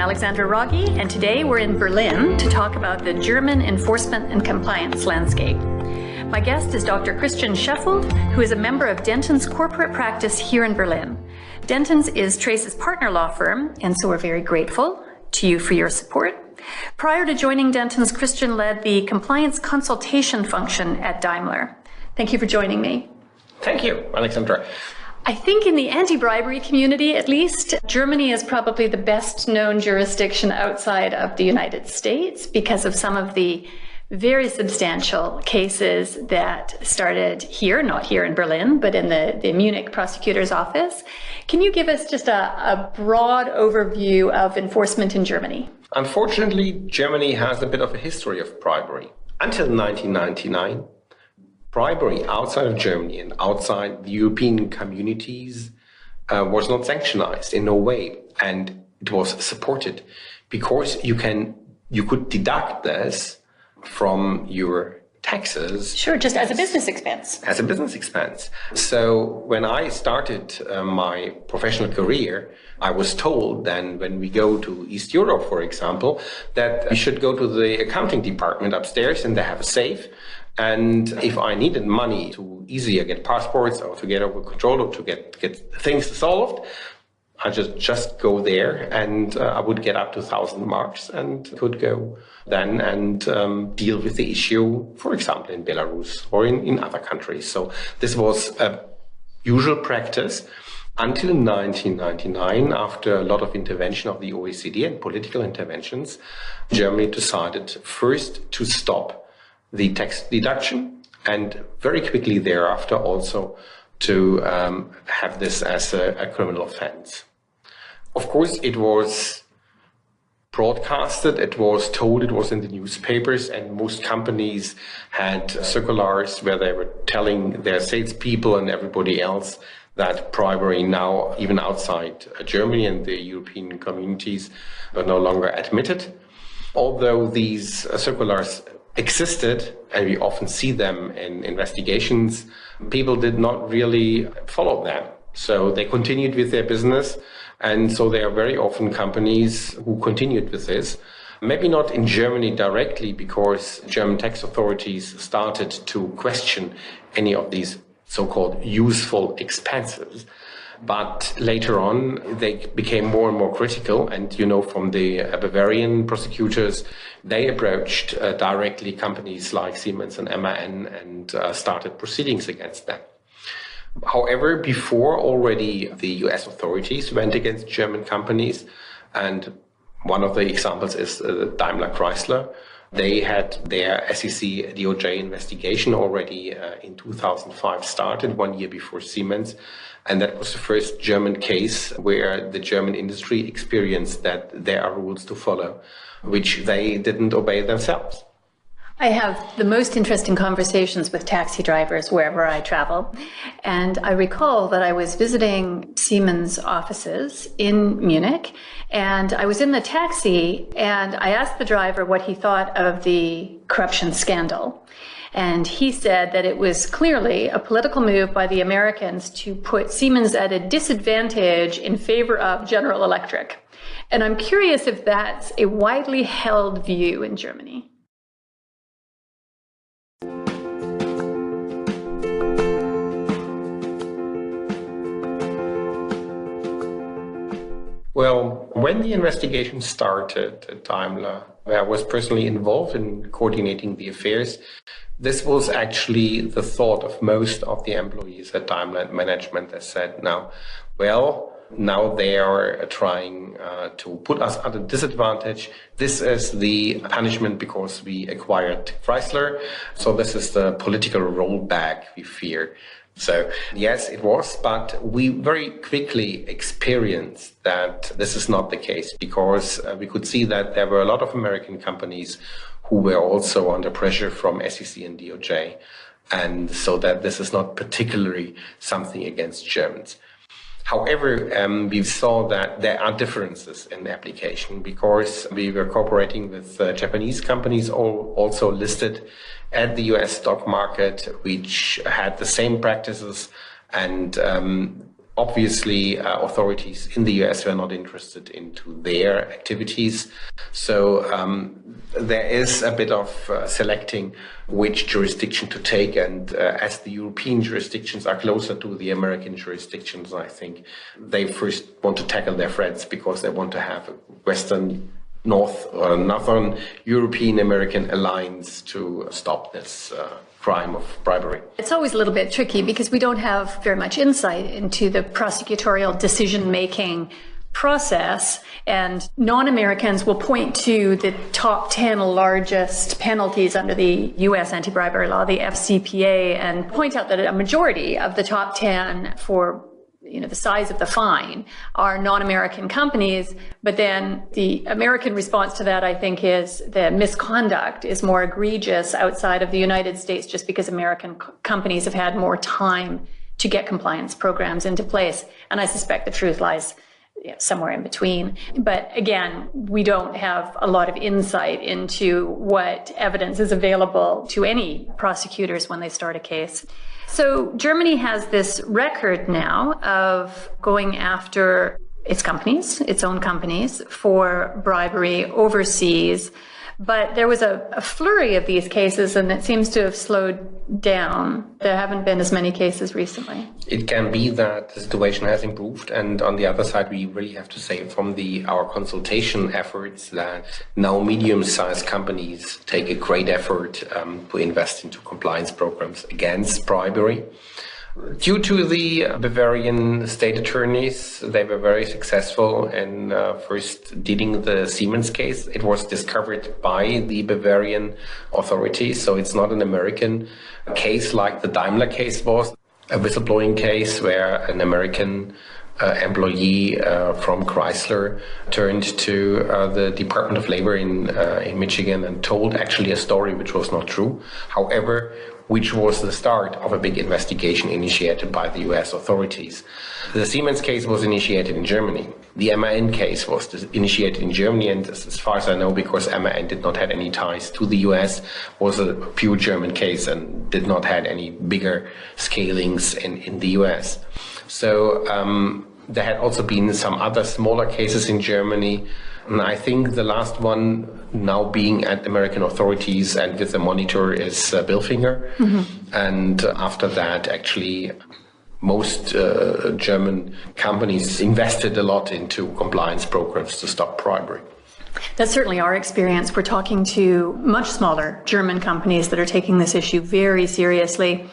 Alexandra Rogge, and today we're in Berlin to talk about the German enforcement and compliance landscape. My guest is Dr. Christian Scheffold, who is a member of Dentons corporate practice here in Berlin. Dentons is Trace's partner law firm, and so we're very grateful to you for your support. Prior to joining Dentons, Christian led the compliance consultation function at Daimler. Thank you for joining me. Thank you, Alexandra. I think in the anti-bribery community, at least, Germany is probably the best known jurisdiction outside of the United States because of some of the very substantial cases that started here, not here in Berlin, but in the Munich prosecutor's office. Can you give us just a broad overview of enforcement in Germany? Unfortunately, Germany has a bit of a history of bribery. Until 1999, bribery outside of Germany and outside the European communities was not sanctioned in no way, and it was supported because you could deduct this from your taxes. Sure, just as a business expense. As a business expense. So when I started my professional career, I was told then when we go to East Europe, for example, that we should go to the accounting department upstairs and they have a safe. And if I needed money to easier get passports or to get over control or to get things solved, I just go there and I would get up to 1,000 marks and could go then and deal with the issue, for example, in Belarus or in other countries. So this was a usual practice until 1999, after a lot of intervention of the OECD and political interventions. Germany decided first to stop the tax deduction, and very quickly thereafter also to have this as a criminal offense. Of course, it was broadcasted, it was told, it was in the newspapers, and most companies had circulars where they were telling their salespeople and everybody else that bribery now, even outside Germany and the European communities, are no longer admitted. Although these circulars existed, and we often see them in investigations, people did not really follow them. So they continued with their business, and so there are very often companies who continued with this. Maybe not in Germany directly, because German tax authorities started to question any of these so-called useful expenses. But later on, they became more and more critical. And, from the Bavarian prosecutors, they approached directly companies like Siemens and MAN and started proceedings against them. However, before already the US authorities went against German companies, and one of the examples is Daimler Chrysler. They had their SEC DOJ investigation already in 2005 started, 1 year before Siemens. And that was the first German case where the German industry experienced that there are rules to follow, which they didn't obey themselves. I have the most interesting conversations with taxi drivers wherever I travel. And I recall that I was visiting Siemens offices in Munich, and I was in the taxi and I asked the driver what he thought of the corruption scandal. And he said that it was clearly a political move by the Americans to put Siemens at a disadvantage in favor of General Electric. And I'm curious if that's a widely held view in Germany. Well, when the investigation started at Daimler, I was personally involved in coordinating the affairs. This was actually the thought of most of the employees at Daimler management that said, now they are trying to put us at a disadvantage. This is the punishment because we acquired Chrysler. So this is the political rollback we fear. So yes, it was, but we very quickly experienced that this is not the case, because we could see that there were a lot of American companies who were also under pressure from SEC and DOJ, and so that this is not particularly something against Germans. However, we saw that there are differences in the application, because we were cooperating with Japanese companies also listed at the US stock market, which had the same practices, and Obviously, authorities in the US were not interested into their activities. So there is a bit of selecting which jurisdiction to take. And as the European jurisdictions are closer to the American jurisdictions, I think they first want to tackle their threats because they want to have a Northern European American alliance to stop this crime of bribery. It's always a little bit tricky because we don't have very much insight into the prosecutorial decision-making process, and non-Americans will point to the top 10 largest penalties under the U.S. anti-bribery law, the FCPA, and point out that a majority of the top 10 for the size of the fine are non-American companies, but then the American response to that, I think, is the misconduct is more egregious outside of the United States just because American companies have had more time to get compliance programs into place. And I suspect the truth lies somewhere in between. But again, we don't have a lot of insight into what evidence is available to any prosecutors when they start a case. So Germany has this record now of going after its own companies, for bribery overseas. But there was a flurry of these cases, and it seems to have slowed down. There haven't been as many cases recently. It can be that the situation has improved, and on the other side, we really have to say from our consultation efforts that now medium-sized companies take a great effort to invest into compliance programs against bribery. Due to the Bavarian state attorneys, they were very successful in first dealing the Siemens case. It was discovered by the Bavarian authorities, so it's not an American case like the Daimler case was, a whistleblowing case where an American employee from Chrysler turned to the Department of Labor in Michigan and told actually a story which was not true. However, which was the start of a big investigation initiated by the US authorities. The Siemens case was initiated in Germany. The MAN case was initiated in Germany, and as far as I know, because MAN did not have any ties to the US, was a pure German case and did not have any bigger scalings in the US. So there had also been some other smaller cases in Germany. And I think the last one now being at American authorities and with the monitor is Bilfinger. Mm-hmm. And after that, actually, most German companies invested a lot into compliance programs to stop bribery. That's certainly our experience. We're talking to much smaller German companies that are taking this issue very seriously.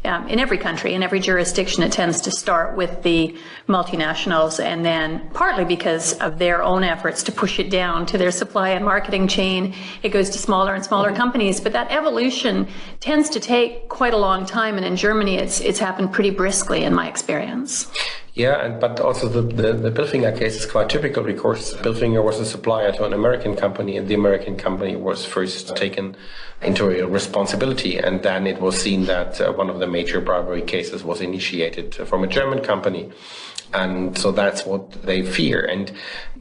In every country, in every jurisdiction, it tends to start with the multinationals, and then partly because of their own efforts to push it down to their supply and marketing chain, it goes to smaller and smaller companies. But that evolution tends to take quite a long time, and in Germany, it's happened pretty briskly, in my experience. Yeah, but also the Bilfinger case is quite typical because Bilfinger was a supplier to an American company, and the American company was first taken into responsibility, and then it was seen that one of the major bribery cases was initiated from a German company. And so that's what they fear. And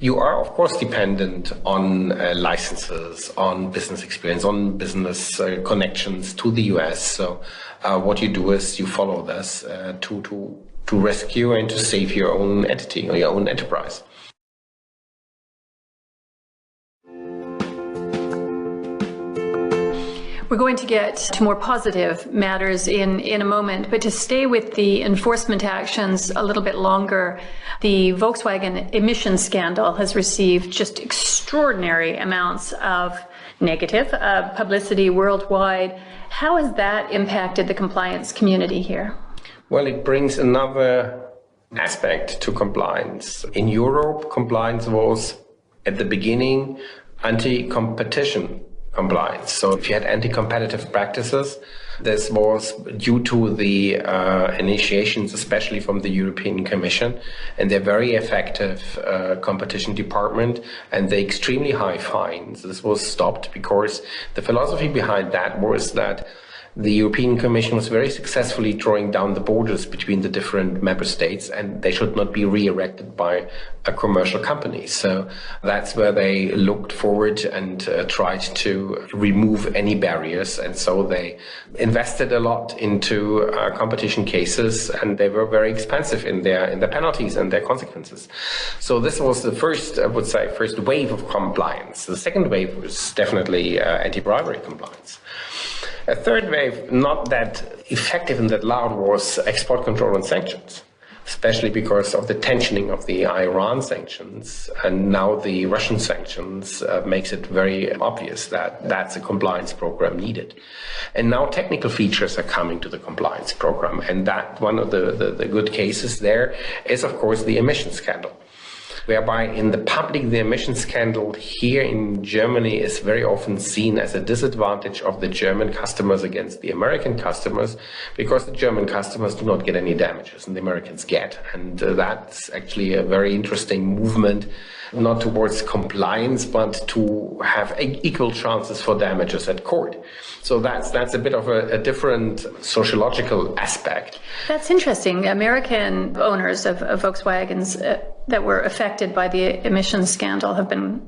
you are, of course, dependent on licenses, on business experience, on business connections to the US. So what you do is you follow this to rescue and to save your own entity or your own enterprise. We're going to get to more positive matters in a moment, but to stay with the enforcement actions a little bit longer, the Volkswagen emissions scandal has received just extraordinary amounts of negative publicity worldwide. How has that impacted the compliance community here? Well, it brings another aspect to compliance. In Europe, compliance was, at the beginning, anti-competition compliance. So if you had anti-competitive practices, this was due to the initiations, especially from the European Commission and their very effective competition department and the extremely high fines. This was stopped because the philosophy behind that was that the European Commission was very successfully drawing down the borders between the different member states, and they should not be re-erected by a commercial company. So that's where they looked forward and tried to remove any barriers. And so they invested a lot into competition cases, and they were very expensive in their penalties and their consequences. So this was the first, I would say, first wave of compliance. The second wave was definitely anti-bribery compliance. A third wave, not that effective and that loud, was export control and sanctions, especially because of the tensioning of the Iran sanctions. And now the Russian sanctions makes it very obvious that that's a compliance program needed. And now technical features are coming to the compliance program. And that one of the good cases there is, of course, the emission scandal, whereby in the public, the emission scandal here in Germany is very often seen as a disadvantage of the German customers against the American customers, because the German customers do not get any damages and the Americans get. And that's actually a very interesting movement, not towards compliance, but to have equal chances for damages at court. So that's a bit of a different sociological aspect. That's interesting. American owners of Volkswagens that were affected by the emissions scandal have been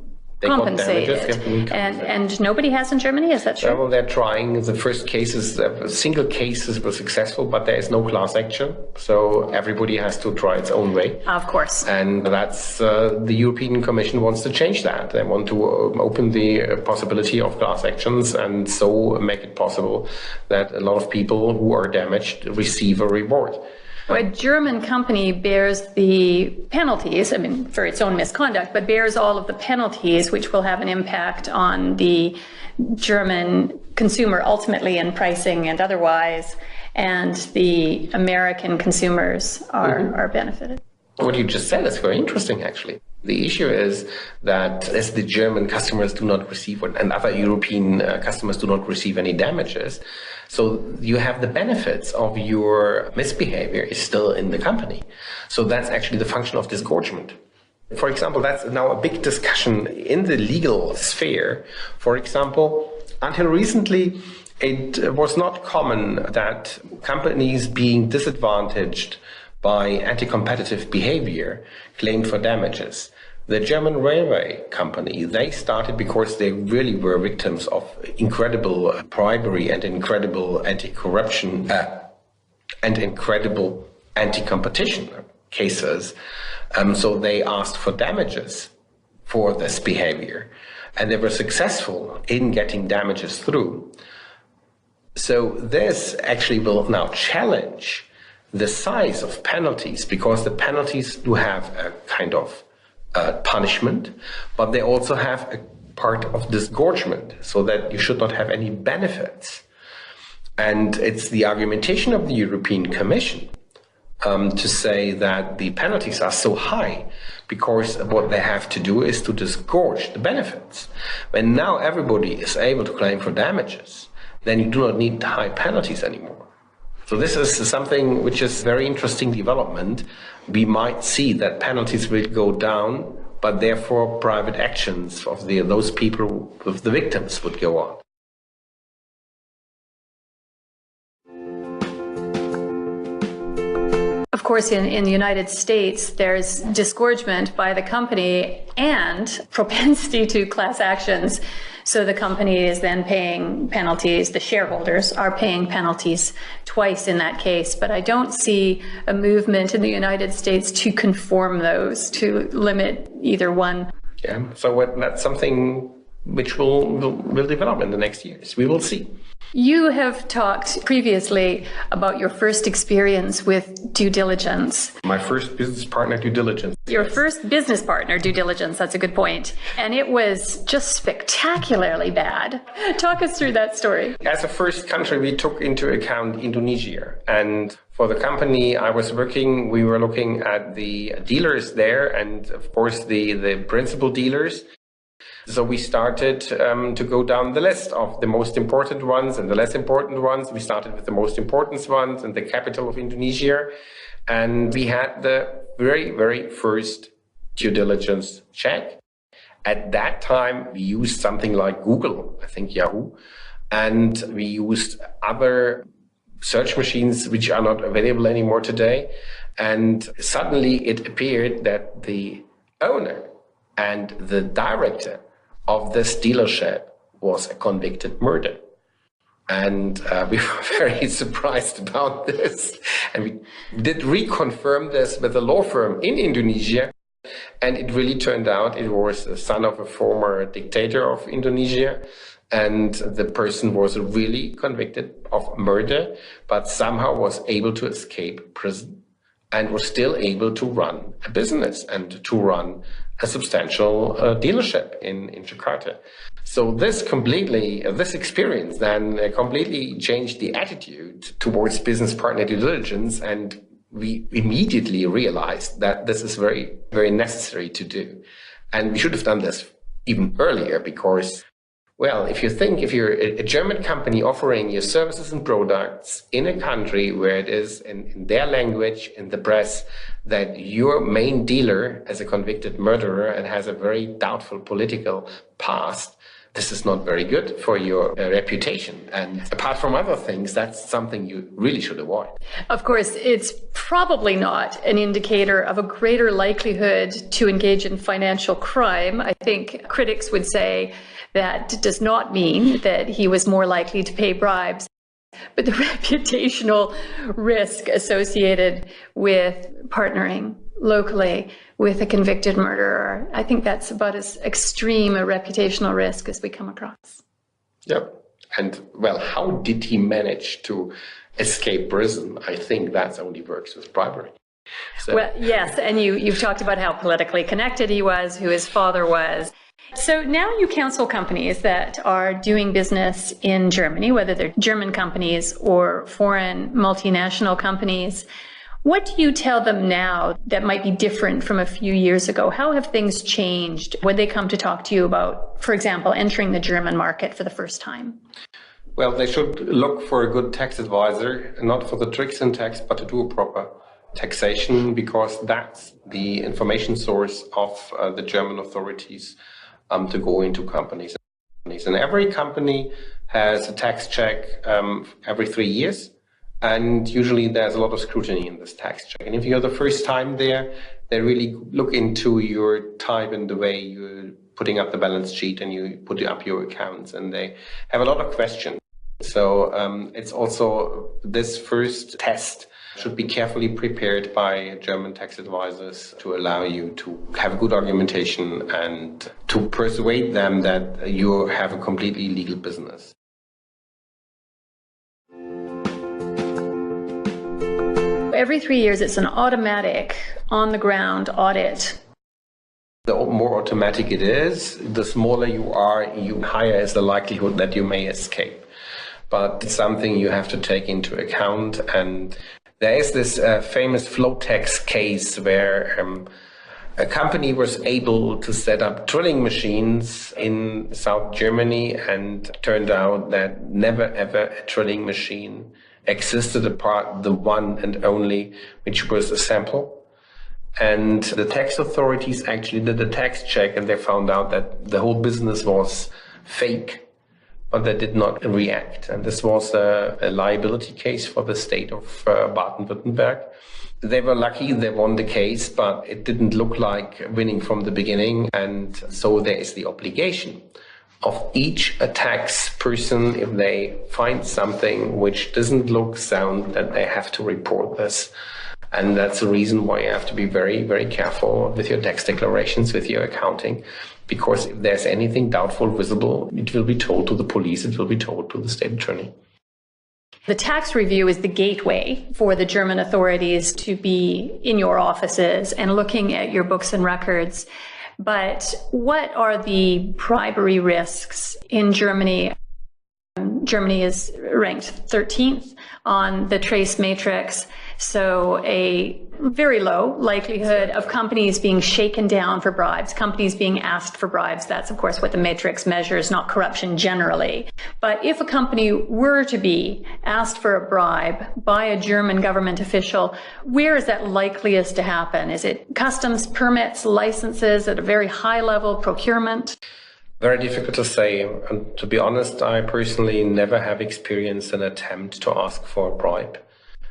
compensated. And nobody has in Germany, is that true? Well, they're trying. The first cases, single cases were successful, but there is no class action. So everybody has to try its own way. Of course. And that's, the European Commission wants to change that. They want to open the possibility of class actions and so make it possible that a lot of people who are damaged receive a reward. A German company bears the penalties, for its own misconduct, but bears all of the penalties which will have an impact on the German consumer ultimately in pricing and otherwise, and the American consumers are benefited. What you just said is very interesting, actually. The issue is that as the German customers do not receive, and other European customers do not receive any damages, so you have the benefits of your misbehavior is still in the company. So that's actually the function of disgorgement. For example, that's now a big discussion in the legal sphere. For example, until recently, it was not common that companies being disadvantaged by anti-competitive behavior claimed for damages. The German railway company, they started because they really were victims of incredible bribery and incredible anti-corruption and incredible anti-competition cases. So they asked for damages for this behavior, and they were successful in getting damages through. So this actually will now challenge the size of penalties, because the penalties do have a kind of punishment, but they also have a part of disgorgement, so that you should not have any benefits. And it's the argumentation of the European Commission to say that the penalties are so high because what they have to do is to disgorge the benefits. When now everybody is able to claim for damages, then you do not need high penalties anymore. So this is something which is very interesting development. We might see that penalties will go down, but therefore private actions of those people, of the victims, would go on. Of course, in the United States, there's disgorgement by the company and propensity to class actions. So the company is then paying penalties, the shareholders are paying penalties twice in that case. But I don't see a movement in the United States to conform those, to limit either one. Yeah, so that's something which will develop in the next years. We will see. You have talked previously about your first experience with due diligence. My first business partner due diligence. Your first business partner due diligence, that's a good point. And it was just spectacularly bad. Talk us through that story. As a first country, we took into account Indonesia. And for the company I was working, we were looking at the dealers there and, of course, the principal dealers. So we started to go down the list of the most important ones and the less important ones. We started with the most important ones and the capital of Indonesia. And we had the very, very first due diligence check. At that time, we used something like Google, I think Yahoo. And we used other search machines which are not available anymore today. And suddenly it appeared that the owner and the director of this dealership was a convicted murderer. And we were very surprised about this. And we did reconfirm this with a law firm in Indonesia. And it really turned out it was the son of a former dictator of Indonesia. And the person was really convicted of murder, but somehow was able to escape prison and was still able to run a business and to run a substantial dealership in Jakarta. So this experience then completely changed the attitude towards business partner due diligence, and we immediately realized that this is very, very necessary to do. And we should have done this even earlier because, well, if you're a German company offering your services and products in a country where it is in their language, in the press, that your main dealer is a convicted murderer and has a very doubtful political past, this is not very good for your reputation. And apart from other things, that's something you really should avoid. Of course, it's probably not an indicator of a greater likelihood to engage in financial crime. I think critics would say that does not mean that he was more likely to pay bribes. But the reputational risk associated with partnering locally with a convicted murderer, I think that's about as extreme a reputational risk as we come across. Yep. And, well, how did he manage to escape prison? I think that only works with bribery. So. Well, yes, and you've talked about how politically connected he was, who his father was. So now you counsel companies that are doing business in Germany, whether they're German companies or foreign multinational companies. What do you tell them now that might be different from a few years ago? How have things changed when they come to talk to you about, for example, entering the German market for the first time? Well, they should look for a good tax advisor, not for the tricks in tax, but to do a proper taxation, because that's the information source of the German authorities to go into companies. And every company has a tax check every 3 years. And usually there's a lot of scrutiny in this tax check. And if you're the first time there, they really look into your type and the way you're putting up the balance sheet and you put up your accounts. And they have a lot of questions. So it's also this first test should be carefully prepared by German tax advisors to allow you to have good argumentation and to persuade them that you have a completely legal business. Every 3 years, it's an automatic, on-the-ground audit. The more automatic it is, the smaller you are, higher is the likelihood that you may escape. But it's something you have to take into account. And there is this famous Flotex case where a company was able to set up drilling machines in South Germany, and turned out that never ever a drilling machine existed apart the one and only, which was a sample. And the tax authorities actually did a tax check, and they found out that the whole business was fake, but they did not react. And this was a liability case for the state of Baden-Württemberg. They were lucky, they won the case, but it didn't look like winning from the beginning. And so there is the obligation of each tax person, if they find something which doesn't look sound, that they have to report this. And that's the reason why you have to be very, very careful with your tax declarations, with your accounting, because if there's anything doubtful visible, it will be told to the police, it will be told to the state attorney. The tax review is the gateway for the German authorities to be in your offices and looking at your books and records. But what are the bribery risks in Germany? Germany is ranked 13th on the Trace Matrix, so a very low likelihood of companies being shaken down for bribes, companies being asked for bribes. That's, of course, what the matrix measures, not corruption generally. But if a company were to be asked for a bribe by a German government official, where is that likeliest to happen? Is it customs permits, licenses at a very high level, procurement? Very difficult to say. And to be honest, I personally never have experienced an attempt to ask for a bribe.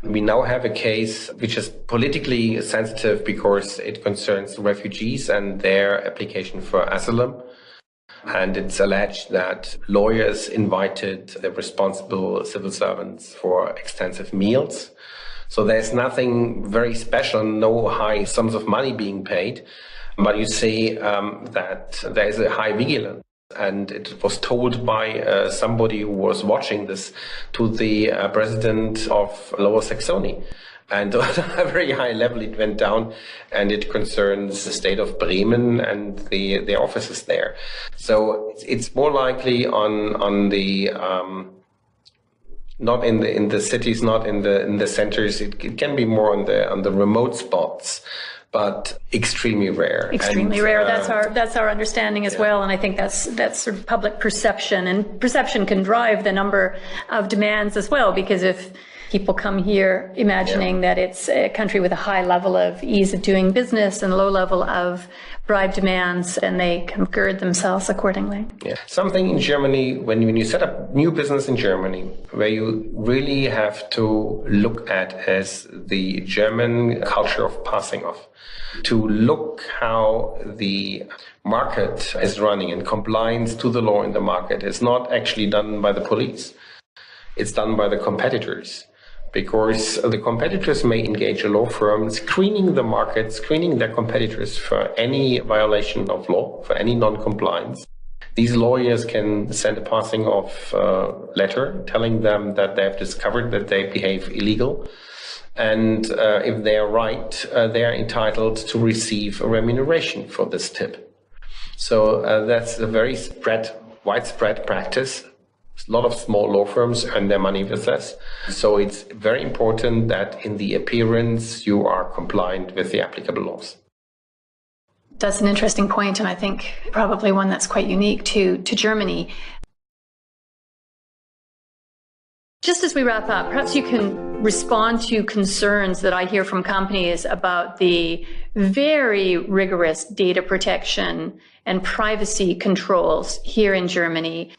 We now have a case which is politically sensitive because it concerns refugees and their application for asylum. And it's alleged that lawyers invited the responsible civil servants for extensive meals. So there's nothing very special, no high sums of money being paid. But you see that there is a high vigilance. And it was told by somebody who was watching this to the president of Lower Saxony. And at a very high level it went down, and it concerns the state of Bremen and the offices there. So it's more likely on the not in the cities, not in the centers. It can be more on the remote spots, but extremely rare. Extremely rare. That's our understanding as well, and I think that's sort of public perception, and perception can drive the number of demands as well, because if people come here imagining that it's a country with a high level of ease of doing business and low level of bribe demands, and they can gird themselves accordingly. Yeah. Something in Germany, when you set up new business in Germany, where you really have to look at as the German culture of passing off, to look how the market is running and compliance to the law in the market is not actually done by the police. It's done by the competitors. Because the competitors may engage a law firm screening the market, screening their competitors for any violation of law, for any non-compliance. These lawyers can send a passing off letter telling them that they have discovered that they behave illegal. And if they are right, they are entitled to receive a remuneration for this tip. So that's a very widespread practice. A lot of small law firms earn their money with this. So it's very important that in the appearance you are compliant with the applicable laws. That's an interesting point, and I think probably one that's quite unique to Germany. Just as we wrap up, perhaps you can respond to concerns that I hear from companies about the very rigorous data protection and privacy controls here in Germany.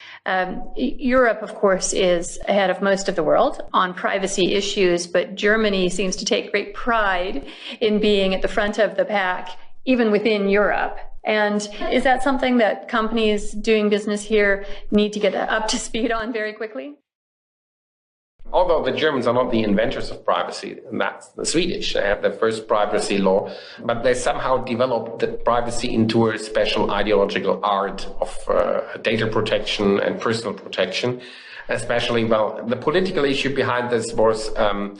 Europe, of course, is ahead of most of the world on privacy issues, but Germany seems to take great pride in being at the front of the pack, even within Europe. And is that something that companies doing business here need to get up to speed on very quickly? Although the Germans are not the inventors of privacy, and that's the Swedish. They have the first privacy law, but they somehow developed the privacy into a special ideological art of data protection and personal protection. Especially, well, the political issue behind this was an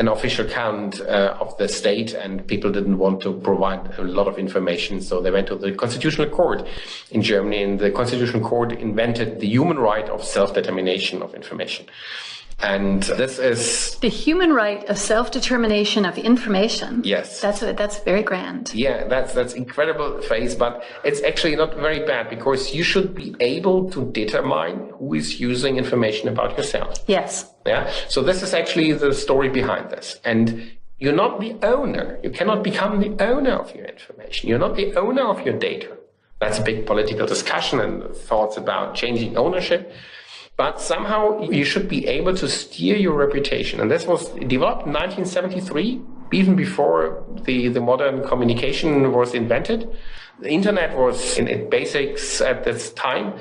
official count of the state, and people didn't want to provide a lot of information, so they went to the Constitutional Court in Germany, and the Constitutional Court invented the human right of self-determination of information. And this is the human right of self-determination of information. Yes, that's very grand. Yeah, that's incredible phrase, but it's actually not very bad, because you should be able to determine who is using information about yourself. Yes. Yeah. So this is actually the story behind this, and you're not the owner. You cannot become the owner of your information. You're not the owner of your data. That's a big political discussion and thoughts about changing ownership. But somehow you should be able to steer your reputation. And this was developed in 1973, even before the modern communication was invented. The internet was in its basics at this time.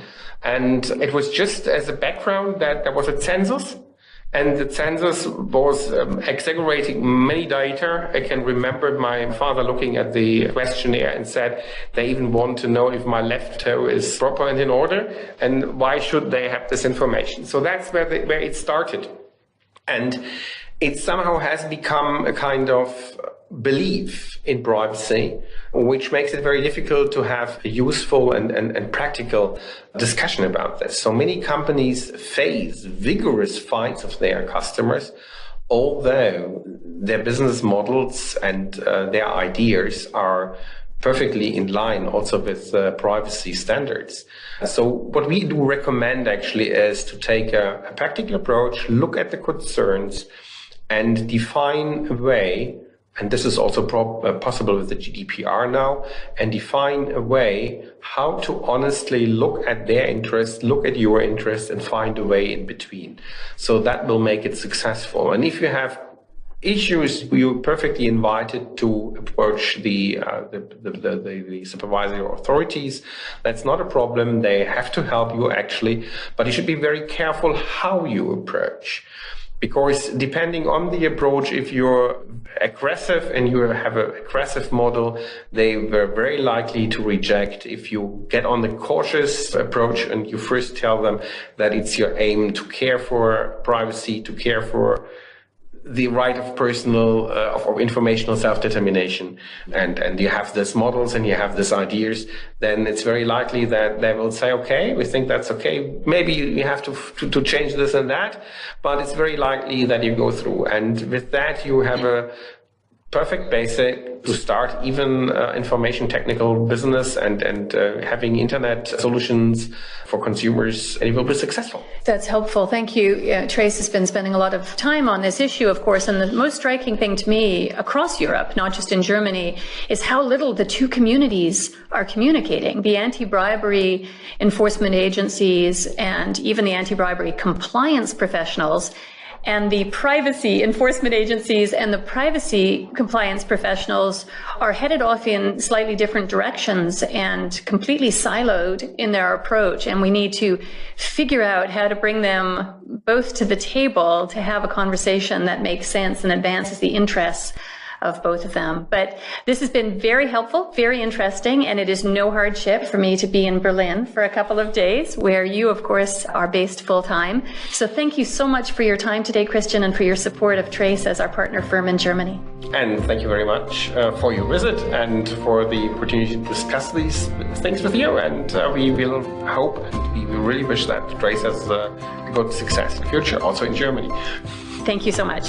And it was just as a background that there was a census. And the census was exaggerating many data. I can remember my father looking at the questionnaire and said, they even want to know if my left toe is proper and in order, and why should they have this information? So that's where it started. And it somehow has become a kind of belief in privacy, which makes it very difficult to have a useful and practical discussion about this. So many companies face vigorous fights of their customers, although their business models and their ideas are perfectly in line also with privacy standards. So what we do recommend actually is to take a practical approach, look at the concerns, and define a way and this is also possible with the GDPR now, and define a way how to honestly look at their interests, look at your interests, and find a way in between. So that will make it successful. And if you have issues, you're perfectly invited to approach the supervisory authorities. That's not a problem. They have to help you actually, but you should be very careful how you approach. Because depending on the approach, if you're aggressive and you have an aggressive model, they were very likely to reject. If you get on the cautious approach and you first tell them that it's your aim to care for privacy, to care for the right of personal, of informational self-determination, and you have these models and you have these ideas, then it's very likely that they will say, okay, we think that's okay. Maybe you have to change this and that, but it's very likely that you go through. And with that, you have a perfect basic to start even information technical business and having internet solutions for consumers, and it will be successful. That's helpful. Thank you. Trace has been spending a lot of time on this issue, of course, and the most striking thing to me across Europe, not just in Germany, is how little the two communities are communicating. The anti-bribery enforcement agencies and even the anti-bribery compliance professionals and the privacy enforcement agencies and the privacy compliance professionals are headed off in slightly different directions and completely siloed in their approach. And we need to figure out how to bring them both to the table to have a conversation that makes sense and advances the interests of both of them. But this has been very helpful, very interesting, and it is no hardship for me to be in Berlin for a couple of days, where you, of course, are based full-time. So thank you so much for your time today, Christian, and for your support of Trace as our partner firm in Germany. And thank you very much for your visit and for the opportunity to discuss these things with you. And we will hope, and we really wish that Trace has a good success in the future, also in Germany. Thank you so much.